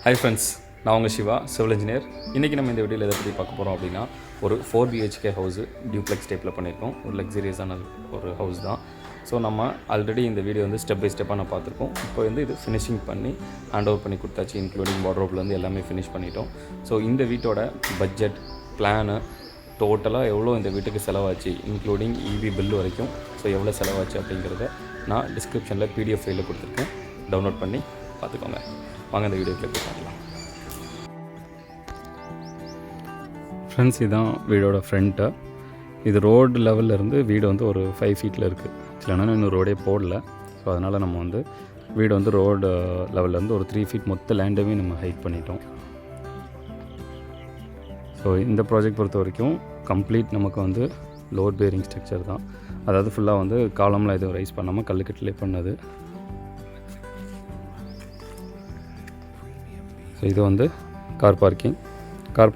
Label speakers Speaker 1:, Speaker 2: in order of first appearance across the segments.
Speaker 1: Hi friends, நான் உங்கள் Siva, civil engineer. இன்றைக்கி நம்ம இந்த வீடியோவில் எதை பற்றி பார்க்க போகிறோம் அப்படின்னா, ஒரு 4 BHK ஹவுஸு டியூப்ளெக்ஸ் டைப்பில் பண்ணியிருக்கோம். ஒரு லக்ஸரியஸான ஒரு ஹவுஸ் தான். ஸோ நம்ம ஆல்ரெடி இந்த வீடியோ வந்து ஸ்டெப் பை ஸ்டெப்பாக நான் பார்த்துருக்கோம். இப்போ வந்து இது ஃபினிஷிங் பண்ணி ஹேண்ட் ஓவர் பண்ணி கொடுத்தாச்சு. இன்க்ளூடிங் வார்ட்ரோப்லேருந்து எல்லாமே ஃபினிஷ் பண்ணிட்டோம். ஸோ இந்த வீட்டோட பட்ஜெட், பிளானு, டோட்டலாக எவ்வளோ இந்த வீட்டுக்கு செலவாச்சு, இன்க்ளூடிங் EB பில் வரைக்கும் ஸோ எவ்வளோ செலவாச்சு அப்படிங்கிறத நான் டிஸ்கிரிப்ஷனில் PDF ஃபைலில் கொடுத்துருக்கேன். டவுன்லோட் பண்ணி பார்த்துக்கோங்க. வாங்க இந்த வீடியோக்குள்ளே போய் பார்க்கலாம். ஃப்ரெண்ட்ஸ், இதுதான் வீடோட ஃப்ரண்ட்டு. இது ரோடு லெவலில் இருந்து வீடு வந்து ஒரு 5 ஃபீட்டில் இருக்குது. இல்லைனா இன்னும் ரோடே போடல. ஸோ அதனால் நம்ம வந்து வீடு வந்து ரோடு லெவல்லேருந்து ஒரு 3 ஃபீட் மொத்த லேண்டையும் நம்ம ஹைட் பண்ணிட்டோம். ஸோ இந்த ப்ராஜெக்ட் பொறுத்த வரைக்கும் கம்ப்ளீட் நமக்கு வந்து லோட் பேரிங் ஸ்ட்ரக்சர் தான். அதாவது ஃபுல்லாக வந்து காலம்லாம் எதுவும் ரைஸ் பண்ணாமல் கல்லுக்கட்டிலே பண்ணது. ஸோ இது வந்து கார்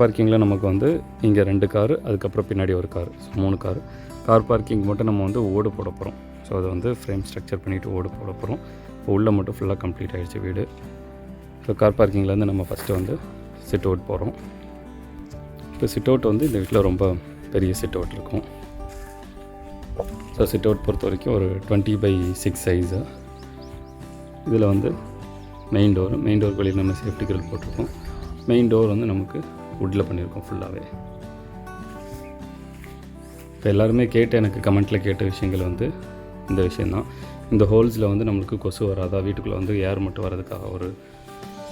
Speaker 1: பார்க்கிங்கில் நமக்கு வந்து இங்கே 2 காரு, அதுக்கப்புறம் பின்னாடி ஒரு car, so 3 car. Car parking மட்டும் நம்ம வந்து ஓடு போட போகிறோம். ஸோ அதை வந்து ஃப்ரேம் ஸ்ட்ரக்சர் பண்ணிவிட்டு ஓடு போட போகிறோம். உள்ளே மட்டும் ஃபுல்லாக கம்ப்ளீட் ஆகிடுச்சு வீடு. ஸோ கார் பார்க்கிங்லேருந்து நம்ம ஃபஸ்ட்டு வந்து சிட் அவுட் போகிறோம். இப்போ சிட் அவுட் வந்து இந்த வீட்டில் ரொம்ப பெரிய சிட் அவுட் இருக்கும். ஸோ சிட் அவுட் பொறுத்த வரைக்கும் ஒரு 20x6 சைஸு. இதில் வந்து மெயின் டோர் வெளியில் நம்ம சேஃப்டி கிரில் போட்டிருக்கோம். மெயின் டோர் வந்து நமக்கு வுட்டில் பண்ணியிருக்கோம் ஃபுல்லாகவே. இப்போ எல்லாருமே எனக்கு கமெண்ட்டில் கேட்ட விஷயங்கள் வந்து இந்த விஷயந்தான். இந்த ஹோல்ஸில் வந்து நம்மளுக்கு கொசு வராதா, வீட்டுக்குள்ளே வந்து ஏர் மட்டும் வரதுக்காக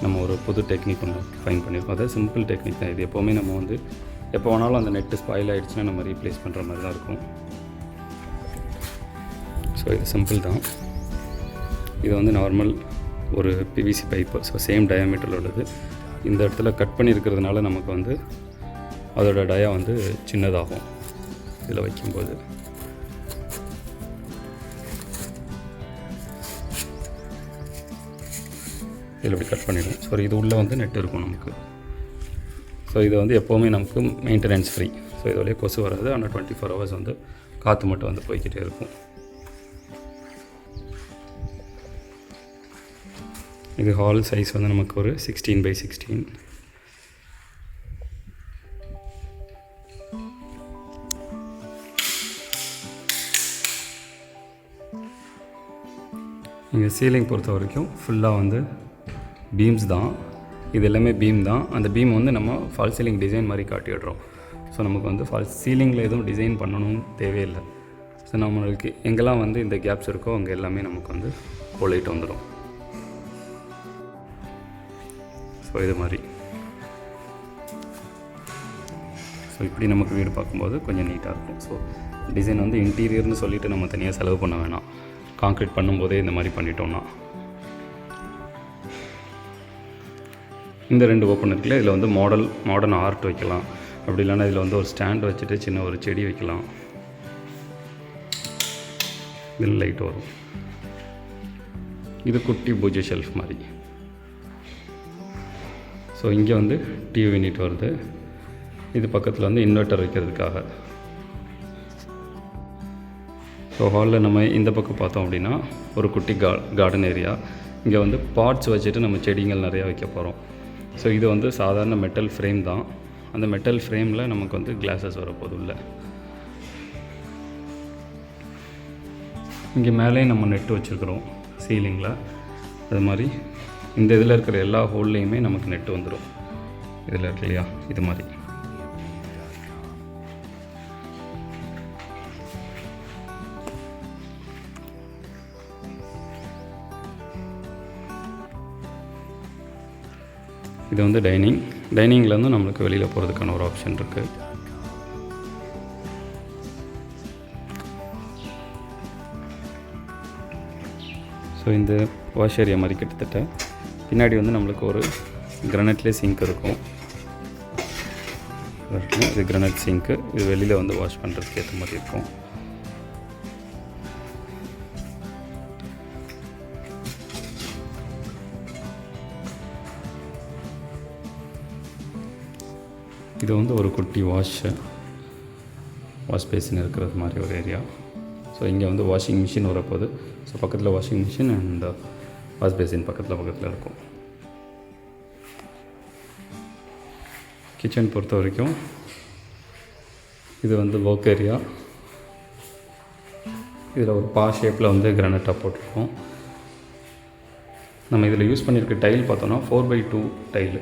Speaker 1: நம்ம ஒரு புது டெக்னிக் ஒன்று ஃபைன் பண்ணியிருக்கோம். அதாவது சிம்பிள் டெக்னிக் தான் இது. எப்போவுமே நம்ம வந்து எப்போ வேணாலும் அந்த நெட்டு ஸ்பாயில் ஆகிடுச்சுன்னா நம்ம ரீப்ளேஸ் பண்ணுற மாதிரி தான் இருக்கும். ஸோ இது சிம்பிள் தான். இது வந்து நார்மல் ஒரு PVC பைப்பு. ஸோ சேம் டயாமீட்டரில் உள்ளது. இந்த இடத்துல கட் பண்ணியிருக்கிறதுனால நமக்கு வந்து அதோட டயா வந்து சின்னதாகும் இதில் வைக்கும்போது. இதில் இப்படி கட் பண்ணிவிடும். ஸோ இது உள்ளே வந்து நெட் இருக்கும் நமக்கு. ஸோ இது வந்து எப்போவுமே நமக்கு மெயின்டெனன்ஸ் ஃப்ரீ. ஸோ இது வழியாக கொசு வராது. ஆனால் 24 ஹவர்ஸ் வந்து காற்று மட்டும் வந்து போய்கிட்டே இருக்கும். இது ஹால் சைஸ் வந்து நமக்கு ஒரு 16x16. இங்கே சீலிங் பொறுத்த வரைக்கும் ஃபுல்லாக வந்து பீம்ஸ் தான். இது எல்லாமே பீம் தான். அந்த பீம் வந்து நம்ம ஃபால் சீலிங் டிசைன் மாதிரி காட்டிடுறோம். ஸோ நமக்கு வந்து ஃபால் சீலிங்கில் எதுவும் டிசைன் பண்ணணும்னு தேவையில்லை. ஸோ நம்மளுக்கு எங்கெல்லாம் வந்து இந்த கேப்ஸ் இருக்கோ அங்கே எல்லாமே நமக்கு வந்து போலிட்டு வந்துடும். ஸோ இது மாதிரி. ஸோ இப்படி நமக்கு வீடு பார்க்கும்போது கொஞ்சம் நீட்டாக இருக்கும். ஸோ டிசைன் வந்து இன்டீரியர்னு சொல்லிவிட்டு நம்ம தனியாக செலவு பண்ண வேணாம். கான்க்ரீட் பண்ணும்போதே இந்த மாதிரி பண்ணிட்டோம்னா. இந்த 2 ஓப்பன் இருக்குல்ல, இதில் வந்து மாடர்ன் ஆர்ட் வைக்கலாம். அப்படி இல்லைன்னா இதில் வந்து ஒரு ஸ்டாண்ட் வச்சுட்டு சின்ன ஒரு செடி வைக்கலாம். இதில் லைட் வரும். இது குட்டி பூஜை ஷெல்ஃப் மாதிரி. ஸோ இங்கே வந்து டிவி யூனிட் வருது. இது பக்கத்தில் வந்து இன்வெர்ட்டர் வைக்கிறதுக்காக. ஸோ ஹாலில் நம்ம இந்த பக்கம் பார்த்தோம் அப்படின்னா ஒரு குட்டி கார்டன் ஏரியா. இங்கே வந்து பாட்ஸ் வச்சுட்டு நம்ம செடிகள் நிறையா வைக்க போகிறோம். ஸோ இது வந்து சாதாரண மெட்டல் ஃப்ரேம் தான். அந்த மெட்டல் ஃப்ரேமில் நமக்கு வந்து கிளாஸஸ் வரப்போகுது உள்ள. இங்கே மேலேயும் நம்ம நெட்டு வச்சுருக்குறோம் சீலிங்கில். அது மாதிரி இந்த இதில் இருக்கிற எல்லா ஹோல்லையுமே நமக்கு நெட்டு வந்துடும். இதில் இருக்கு இல்லையா, இது மாதிரி. இது வந்து டைனிங்லேருந்து நம்மளுக்கு வெளியில் போகிறதுக்கான ஒரு ஆப்ஷன் இருக்குது. ஸோ இந்த வாஷ் ஏரியா மாதிரி கிட்டத்தட்ட பின்னாடி வந்து நம்மளுக்கு ஒரு கிரானைட்லேயே சிங்க் இருக்கும். இது கிரானைட் சிங்க்கு. இது வெளியில் வந்து வாஷ் பண்ணுறதுக்கு ஏற்ற மாதிரி இருக்கும். இது வந்து ஒரு குட்டி வாஷ் பேசின் இருக்கிறது மாதிரி ஒரு ஏரியா. ஸோ இங்கே வந்து வாஷிங் மிஷின் வரப்போகுது. ஸோ பக்கத்தில் washing machine and wash basin பக்கத்தில் இருக்கும். கிச்சன் பொறுத்த வரைக்கும் இது வந்து ஒர்க் ஏரியா. இதில் ஒரு பா ஷேப்பில் வந்து கிரானைட்டாக போட்டிருக்கோம். நம்ம இதில் யூஸ் பண்ணியிருக்க டைல் பார்த்தோன்னா 4x2 டைலு.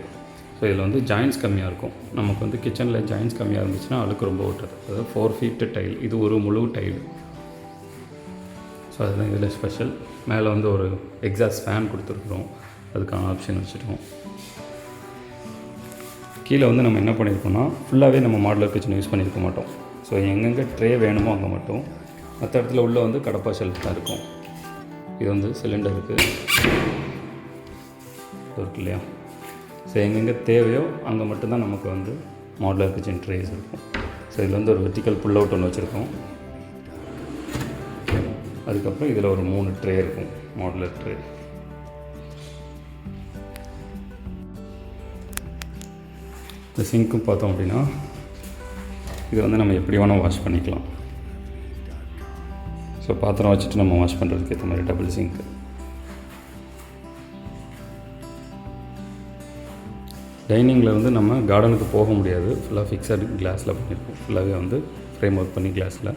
Speaker 1: ஸோ இதில் வந்து ஜாயின்ஸ் கம்மியாக இருக்கும். நமக்கு வந்து கிச்சனில் ஜாயின்ஸ் கம்மியாக இருந்துச்சுன்னா அழுக்கு ரொம்ப ஓட்டுறது. அதாவது 4 ஃபீட்டு டைல். இது ஒரு முழு டைல். ஸோ அதுதான் இதில் ஸ்பெஷல். மேலே வந்து ஒரு எக்ஸாஸ்ட் ஃபேன் கொடுத்துருக்குறோம். அதுக்கான ஆப்ஷன் வச்சுருக்கோம். கீழே வந்து நம்ம என்ன பண்ணியிருக்கோம்னா ஃபுல்லாகவே நம்ம மாடுலர் கிச்சன் யூஸ் பண்ணியிருக்க மாட்டோம். ஸோ எங்கெங்கே ட்ரே வேணுமோ அங்கே மட்டும், மற்ற இடத்துல உள்ளே வந்து கடப்பா ஷெல்ஃப் தான் இருக்கும். இது வந்து சிலிண்டர் இருக்குது இருக்கு இல்லையா. ஸோ எங்கெங்கே தேவையோ அங்கே மட்டும்தான் நமக்கு வந்து மாடுலர் கிச்சன் ட்ரேஸ் இருக்கும். ஸோ இதில் வந்து ஒரு வெர்டிக்கல் புல் அவுட் ஒன்று வச்சுருக்கோம். அதுக்கப்புறம் இதில் ஒரு 3 ட்ரே இருக்கும், மாடுலர் ட்ரே. இந்த சிங்க்கும் பார்த்தோம் அப்படின்னா இது வந்து நம்ம எப்படி வேணால் வாஷ் பண்ணிக்கலாம். ஸோ பாத்திரம் வச்சுட்டு நம்ம வாஷ் பண்ணுறதுக்கு ஏற்ற மாதிரி டபுள் சிங்க்கு. டைனிங்கில் வந்து நம்ம கார்டனுக்கு போக முடியாது. ஃபுல்லாக ஃபிக்ஸட் கிளாஸில் பண்ணியிருக்கோம். ஃபுல்லாகவே வந்து ஃப்ரேம் ஒர்க் பண்ணி கிளாஸில்.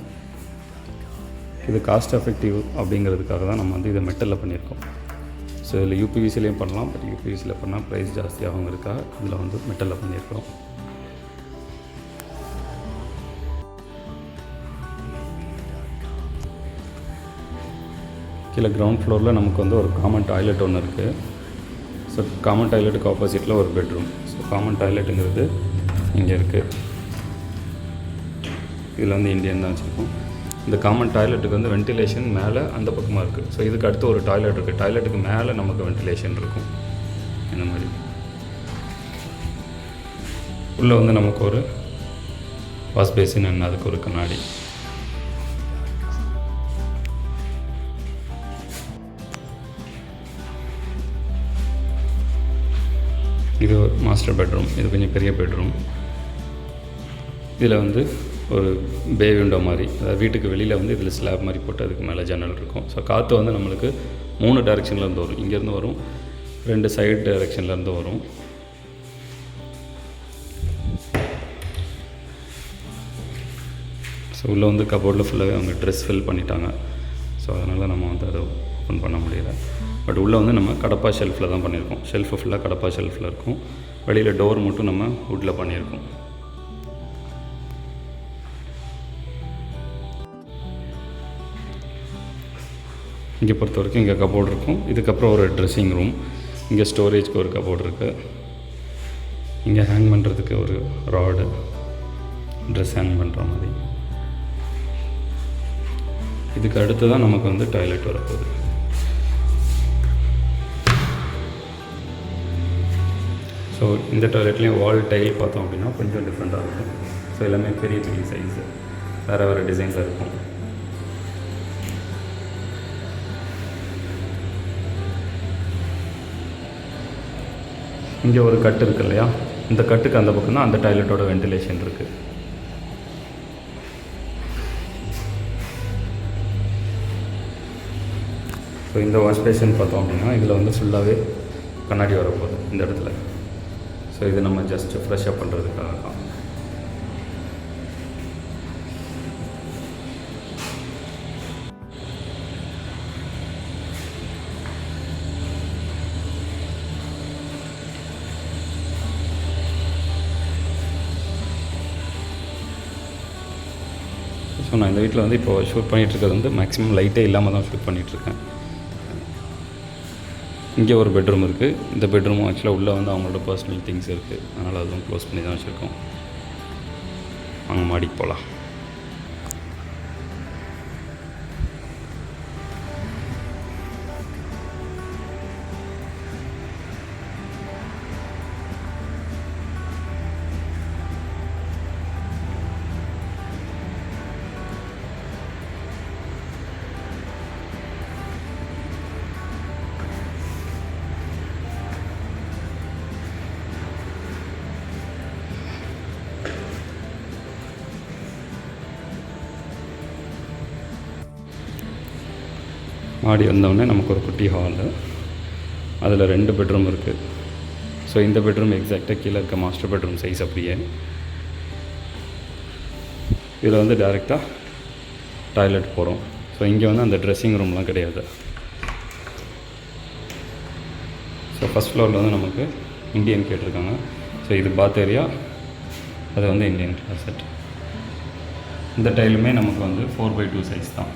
Speaker 1: இது காஸ்ட் எஃபெக்டிவ் அப்படிங்கிறதுக்காக தான் நம்ம வந்து இதை மெட்டலில் பண்ணியிருக்கோம். ஸோ இதில் யூபிவிசிலையும் பண்ணலாம். பட் யூபிவிசியில் பண்ணால் ப்ரைஸ் ஜாஸ்தியாகுங்கிறதுக்காக இதில் வந்து மெட்டலில் பண்ணியிருக்கோம். கீழே கிரவுண்ட் ஃப்ளோரில் நமக்கு வந்து ஒரு காமன் டாய்லெட் ஒன்று இருக்குது. ஸோ காமன் டாய்லெட்டுக்கு ஆப்போசிட்டில் ஒரு பெட்ரூம். ஸோ காமன் டாய்லெட்டுங்கிறது இங்கே இருக்குது. இதில் வந்து இந்தியன் தான் வச்சுருக்கோம். இந்த காமன் டாய்லெட்டுக்கு வந்து வென்டிலேஷன் மேலே அந்த பக்கமாக இருக்குது. ஸோ இதுக்கு அடுத்து ஒரு டாய்லெட் இருக்குது. டாய்லெட்டுக்கு மேலே நமக்கு வென்டிலேஷன் இருக்கும். இந்த மாதிரி உள்ளே வந்து நமக்கு ஒரு வாஷ் பேசின் அண்ட் அதுக்கு ஒரு கண்ணாடி. இது ஒரு மாஸ்டர் பெட்ரூம். இது கொஞ்சம் பெரிய பெட்ரூம். இதில் வந்து ஒரு பே விண்டோ மாதிரி, அதாவது வீட்டுக்கு வெளியில் வந்து இதில் ஸ்லாப் மாதிரி போட்டு அதுக்கு மேலே ஜன்னல் இருக்கும். ஸோ காற்று வந்து நம்மளுக்கு 3 டைரெக்ஷன்லேருந்து வரும். இங்கேருந்து வரும், 2 சைடு டைரெக்ஷன்லேருந்து வரும். ஸோ உள்ளே வந்து கபோர்டில் ஃபுல்லாகவே அவங்க ட்ரெஸ் ஃபில் பண்ணிட்டாங்க. ஸோ அதனால் நம்ம வந்து அதை ஓப்பன் பண்ண முடியல. பட் உள்ளே வந்து நம்ம கடப்பா ஷெல்ஃபில் தான் பண்ணியிருக்கோம். ஷெல்ஃபு ஃபுல்லாக கடப்பா ஷெல்ஃபில் இருக்கும். வெளியில் டோர் மட்டும் நம்ம வுட்டில் பண்ணியிருக்கோம். இங்கே பொறுத்த வரைக்கும் இங்கே கபோர்டு இருக்கும். இதுக்கப்புறம் ஒரு ட்ரெஸ்ஸிங் ரூம். இங்கே ஸ்டோரேஜ்க்கு ஒரு கபோர்டு இருக்குது. இங்கே ஹேங் பண்ணுறதுக்கு ஒரு ராடு, ட்ரெஸ் ஹேங் பண்ணுற மாதிரி. இதுக்கு அடுத்து தான் நமக்கு வந்து டாய்லெட் வரப்போகுது. ஸோ இந்த டாய்லெட்லேயும் வால் டைல் பார்த்தோம் அப்படின்னா கொஞ்சம் டிஃப்ரெண்ட்டாக இருக்கும். ஸோ எல்லாமே பெரிய பெரிய சைஸு, வேறு வேறு டிசைன்ஸாக இருக்கும். இங்கே ஒரு கட்டு இருக்குது இல்லையா, இந்த கட்டுக்கு அந்த பக்கம் தான் அந்த டாய்லெட்டோட வென்டிலேஷன் இருக்குது. ஸோ இந்த வாஷ் பேஷன் பார்த்தோம் அப்படின்னா இதில் வந்து ஃபுல்லாகவே கண்ணாடி வரப்போகுது இந்த இடத்துல. ஸோ இது நம்ம ஜஸ்ட்டு ஃப்ரெஷ்ஷப் பண்ணுறதுக்காக தான். ஸோ நான் இந்த வீட்டில் வந்து இப்போ ஷூட் பண்ணிகிட்ருக்கிறது வந்து மேக்ஸிமம் லைட்டே இல்லாமல் தான் ஷூட் பண்ணிகிட்ருக்கேன். இங்கே ஒரு பெட்ரூம் இருக்குது. இந்த பெட்ரூமும் ஆக்சுவலாக உள்ளே வந்து அவங்களோட பர்சனல் திங்ஸ் இருக்குது. அதனால் அதுவும் க்ளோஸ் பண்ணி தான் வச்சுருக்கோம். அங்கே மாடிக்கு போகலாம். மாடி வந்தோடனே நமக்கு ஒரு குட்டி ஹாலு, அதில் 2 பெட்ரூம் இருக்குது. ஸோ ஸோ இந்த பெட்ரூம் எக்ஸாக்டாக கீழே இருக்க மாஸ்டர் பெட்ரூம் சைஸ் அப்படியே. இதில் வந்து டைரெக்டாக டாய்லெட் போகிறோம். ஸோ இங்கே வந்து அந்த ட்ரெஸ்ஸிங் ரூம்லாம் கிடையாது. ஸோ ஃபஸ்ட் ஃப்ளோரில் வந்து நமக்கு இந்தியன் கேட்டிருக்காங்க. ஸோ இது பாத் ஏரியா, அது வந்து இந்தியன் கிளாசெட். இந்த டைலுமே நமக்கு வந்து 4x2 சைஸ் தான்.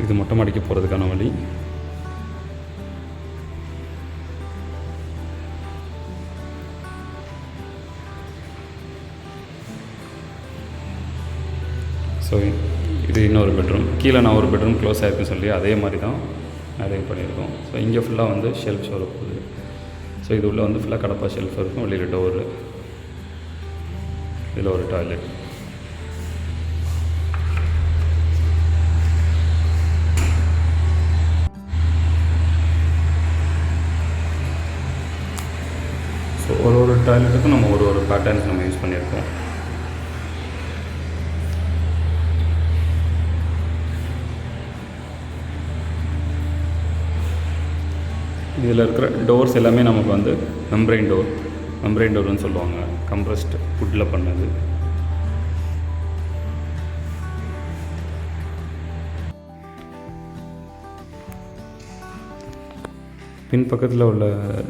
Speaker 1: இது மொட்டை மாடிக்கு போகிறதுக்கான வழி. ஸோ இது இன்னொரு பெட்ரூம். கீழே நான் ஒரு பெட்ரூம் க்ளோஸ் ஆகிருக்குன்னு சொல்லி அதே மாதிரி தான் அரேஞ்ச் பண்ணியிருக்கோம். ஸோ இங்கே ஃபுல்லாக வந்து ஷெல்ஃப்ஸ் வர போகுது. ஸோ இது உள்ளே வந்து ஃபுல்லாக கடப்பா ஷெல்ஃப் இருக்கும், வெளியில் டோரு, இதில் ஒரு டாய்லெட். ஸோ ஒரு டாய்லெட்டுக்கும் நம்ம ஒரு பேட்டர்ன்ஸ் நம்ம யூஸ் பண்ணியிருக்கோம். இதில் இருக்கிற டோர்ஸ் எல்லாமே நமக்கு வந்து மெம்பரைன் டோர்னு சொல்லுவாங்க, கம்ப்ரஸ்ட் வுட்டில் பண்ணது. பின்பக்கத்தில் உள்ள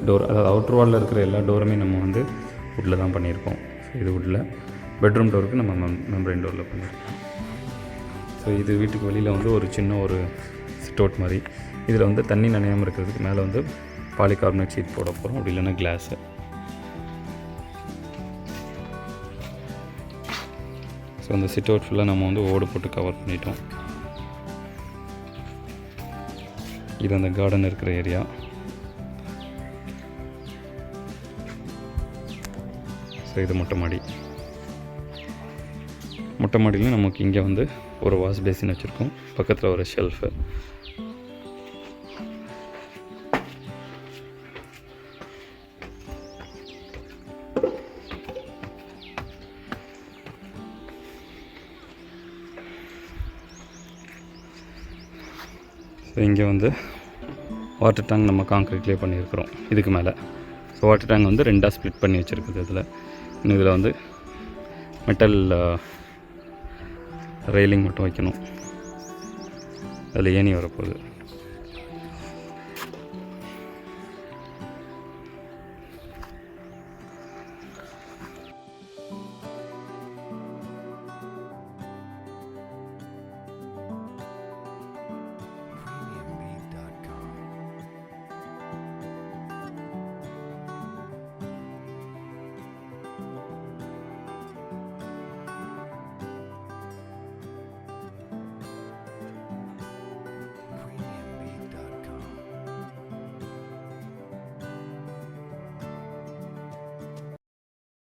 Speaker 1: டோர், அதாவது அவுட்ரு வாலில் இருக்கிற எல்லா டோருமே நம்ம வந்து வுட்டில் தான் பண்ணியிருக்கோம். ஸோ இது வுட்டில். பெட்ரூம் டோருக்கு நம்ம மெம்பரைன் டோரில் பண்ணியிருக்கோம். ஸோ இது வீட்டுக்கு வெளியில் வந்து ஒரு சின்ன ஒரு சிட் அவுட் மாதிரி. இதில் வந்து தண்ணி நனையாமல் இருக்கிறதுக்கு மேலே வந்து பாலிகார்பனேட் ஷீட் போட போகிறோம், அப்படி இல்லைன்னா கிளாஸு. ஸோ அந்த சிட் அவுட் ஃபுல்லாக நம்ம வந்து ஓடு போட்டு கவர் பண்ணிட்டோம். இது அந்த கார்டன் இருக்கிற ஏரியா. ஸோ இது மொட்டை மாடியில் நமக்கு இங்கே வந்து ஒரு வாஷ் பேசின் வச்சுருக்கோம், பக்கத்தில் ஒரு ஷெல்ஃபு. ஸோ இங்கே வந்து வாட்டர் டேங்க் நம்ம காங்க்ரீட்லேயே பண்ணியிருக்கிறோம் இதுக்கு மேலே. ஸோ வாட்டர் டேங்க் வந்து ரெண்டாக ஸ்ப்ளிட் பண்ணி வச்சுருக்குது. இதில் வந்து மெட்டல் ரெயிலிங் மட்டும் வைக்கணும், அதில் ஏணி வரப்போகுது.